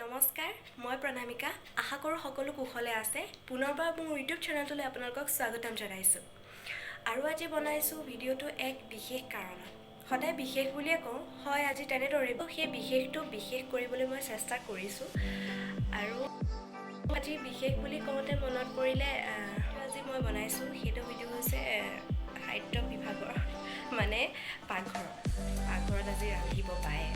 নমস্কাৰ মই প্ৰণামিকা আশা কৰো সকলো কুশলে আছে পুনৰবাৰ মোৰ ইউটিউব চেনেলটোলৈ আপোনালোকক স্বাগতম জনাইছো আৰু আজি বনাইছো ভিডিওটো এক বিশেষ কাৰণত সদায় বিশেষ বুলিয়ে কওঁ হয় আজি তেনেদৰে সেই বিশেষটো বিশেষ কৰিবলৈ মই চেষ্টা কৰিছো আৰু আজি বিশেষ বুলি কওঁতে মনত পৰিলে আজি মই বনাইছো সেইটো ভিডিও হৈছে খাদ্য বিভাগৰ মানে পাকঘৰত আজি ৰান্ধিব পায়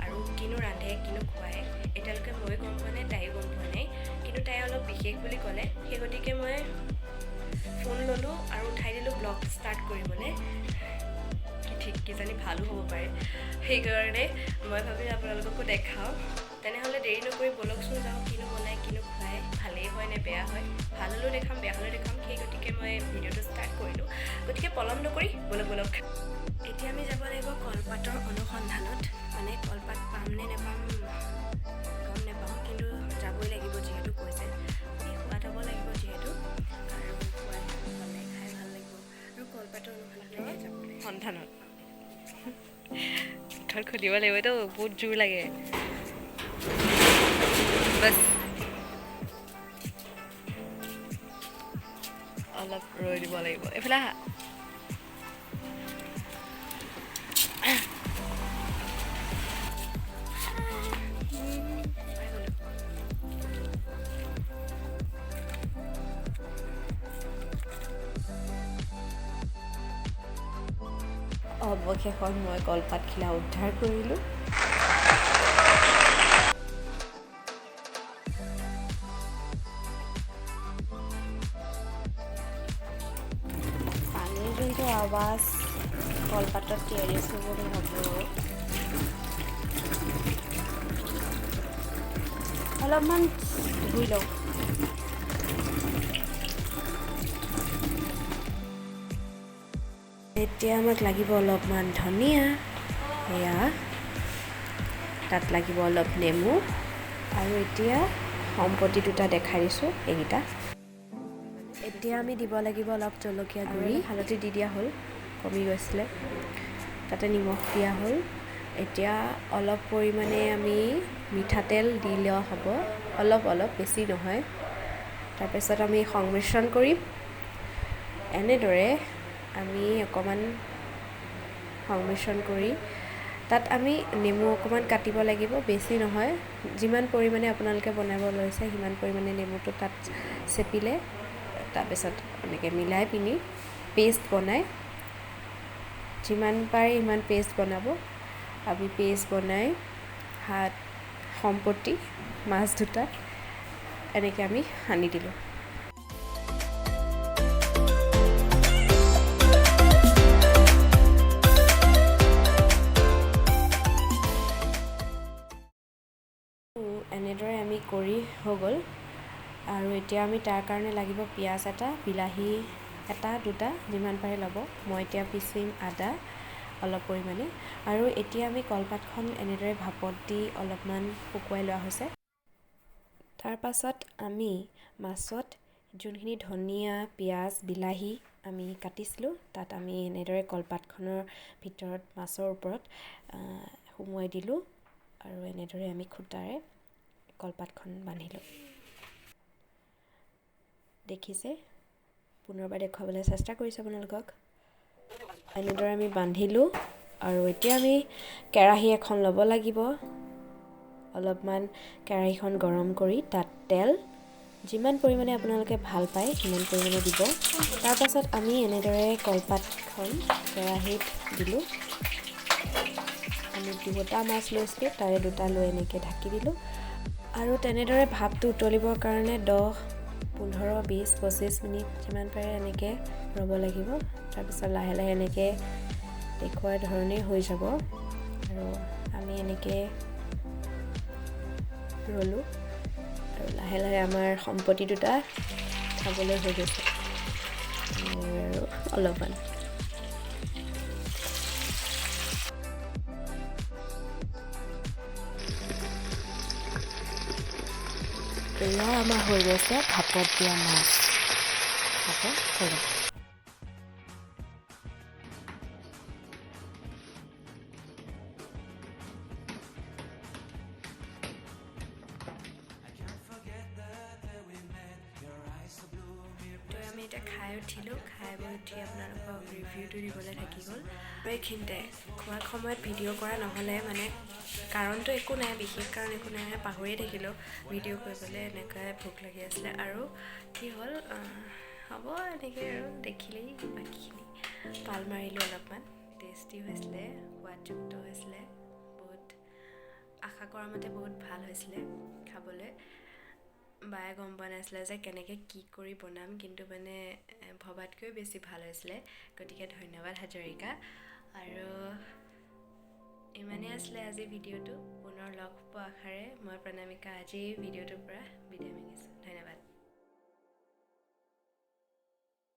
আৰু কিনো ৰান্ধে কিনো খুৱায় এতিয়ালৈকে মই গম পোৱা নাই তাইও গম পোৱা নাই কিন্তু তাই অলপ বিশেষ বুলি ক'লে সেই গতিকে মই ফোন ল'লোঁ আৰু উঠাই দিলোঁ ব্লগ ষ্টাৰ্ট কৰিবলৈ ঠিক কিজানি ভালো হ'ব পাৰে সেইকাৰণে মই ভাবিলোঁ আপোনালোককো দেখাওঁ তেনেহ'লে দেৰি নকৰি বলকচোন যাওঁ কিনো বনাই কিনো খুৱায় ভালেই হয় নে বেয়া হয় ভাল হ'লেও দেখাম বেয়া হ'লেও দেখাম সেই গতিকে মই ভিডিঅ'টো ষ্টাৰ্ট কৰিলোঁ গতিকে পলম নকৰি বলক এতিয়া আমি যাব লাগিব কলপাতৰ অনুসন্ধানত মানে কলপাত পাম নে নেপাম গম নেপাওঁ কিন্তু যাবই লাগিব যিহেতু কৈছে সোৱাদ হ'ব লাগিব যিহেতু আৰু সোৱাদ হ'লে খাই ভাল লাগিব আৰু কলপাতৰ সন্ধানত মুঠত খুলিব লাগিবতো বহুত জোৰ লাগে বাছ অলপ ৰৈ দিব লাগিব এইফালে আহা অৱশেষত মই কলপাতখিলা উদ্ধাৰ কৰিলোঁ পানীৰ যোনটো আৱাজ কলপাতত তিয়াৰি আছোঁ বুলি ভাবোঁ অলপমান ধুই লওঁ এতিয়া আমাক লাগিব অলপমান ধনিয়া এয়া তাত লাগিব অলপ নেমু আৰু এতিয়া সম্পত্তি দুটা দেখাই দিছোঁ এইকেইটা এতিয়া আমি দিব লাগিব অলপ জলকীয়া গুড়ি হালধি দি দিয়া হ'ল কমি গৈছিলে তাতে নিমখ দিয়া হ'ল এতিয়া অলপ পৰিমাণে আমি মিঠাতেল দি লোৱা হ'ব অলপ বেছি নহয় তাৰপিছত আমি সংমিশ্ৰণ কৰিম এনেদৰে আমি অকণমান সংমিশ্ৰণ কৰি তাত আমি নেমু অকণমান কাটিব লাগিব বেছি নহয় যিমান পৰিমাণে আপোনালোকে বনাব লৈছে সিমান পৰিমাণে নেমুটো তাত চেপিলে তাৰপিছত এনেকৈ মিলাই পিনি পেষ্ট বনাই যিমান পাৰে সিমান পেষ্ট বনাব আমি পেষ্ট বনাই সম্পত্তি মাছ দুটা এনেকৈ আমি সানি দিলোঁ এনেদৰে আমি কৰি হৈ গ'ল আৰু এতিয়া আমি তাৰ কাৰণে লাগিব পিঁয়াজ এটা বিলাহী এটা দুটা যিমান পাৰে ল'ব মই এতিয়া পিচিম আদা অলপ পৰিমাণে আৰু এতিয়া আমি কলপাতখন এনেদৰে ভাপত দি অলপমান শুকুৱাই লোৱা হৈছে তাৰ পাছত আমি মাছত যোনখিনি ধনিয়া পিঁয়াজ বিলাহী আমি কাটিছিলোঁ তাত আমি এনেদৰে কলপাতখনৰ ভিতৰত মাছৰ ওপৰত সুমুৱাই দিলোঁ আৰু এনেদৰে আমি খুটাৰে কলপাতখন বান্ধিলোঁ দেখিছে পুনৰবাৰ দেখুৱাবলৈ চেষ্টা কৰিছোঁ আপোনালোকক এনেদৰে আমি বান্ধিলোঁ আৰু এতিয়া আমি কেৰাহী এখন ল'ব লাগিব অলপমান কেৰাহীখন গৰম কৰি তাত তেল যিমান পৰিমাণে আপোনালোকে ভাল পায় সিমান পৰিমাণে দিব তাৰপাছত আমি এনেদৰে কলপাতখন কেৰাহীত দিলোঁ আমি দুটা মাছ লৈছিলোঁ তাৰে দুটা লৈ এনেকৈ ঢাকি দিলোঁ আৰু তেনেদৰে ভাপটো উতলিবৰ কাৰণে 10, 15, 20, 25 মিনিট যিমান পাৰে এনেকৈ ৰ'ব লাগিব তাৰপিছত লাহে লাহে এনেকৈ দেখুওৱাৰ ধৰণেই হৈ যাব আৰু আমি এনেকৈ ৰ'লোঁ আৰু লাহে লাহে আমাৰ সম্পত্তি দুটা খাবলৈ হৈ গৈছে আৰু অলপমান এয়া আমাৰ হৈ গৈছে ভাপত দিয়া মাছ ভাপত হৈ গ'ল এতিয়া খাই উঠিলোঁ খাই বৈ উঠি আপোনালোকক ৰিভিউটো দিবলৈ থাকি গ'ল আৰু এইখিনিতে খোৱাৰ সময়ত ভিডিঅ' কৰা নহ'লে মানে কাৰণটো একো নাই বিশেষ কাৰণ একো নাই পাহৰিয়ে থাকিলোঁ ভিডিঅ' কৰিবলৈ এনেকুৱাই ভোক লাগি আছিলে আৰু কি হ'ল হ'ব এনেকৈ আৰু দেখিলেই বাকীখিনি পাল মাৰিলোঁ অলপমান টেষ্টি হৈছিলে সোৱাদযুক্ত হৈছিলে বহুত আশা কৰা মতে বহুত ভাল হৈছিলে খাবলৈ বায়ে গম পোৱা নাছিলে যে কেনেকৈ কি কৰি বনাম কিন্তু মানে ভবাতকৈ বেছি ভাল হৈছিলে গতিকে ধন্যবাদ হাজৰিকা আৰু ইমানেই আছিলে আজি ভিডিঅ'টো পুনৰ লগ পোৱা আশাৰে মই প্ৰণামিকা আজি ভিডিঅ'টোৰ পৰা বিদায় মাগিছোঁ ধন্যবাদ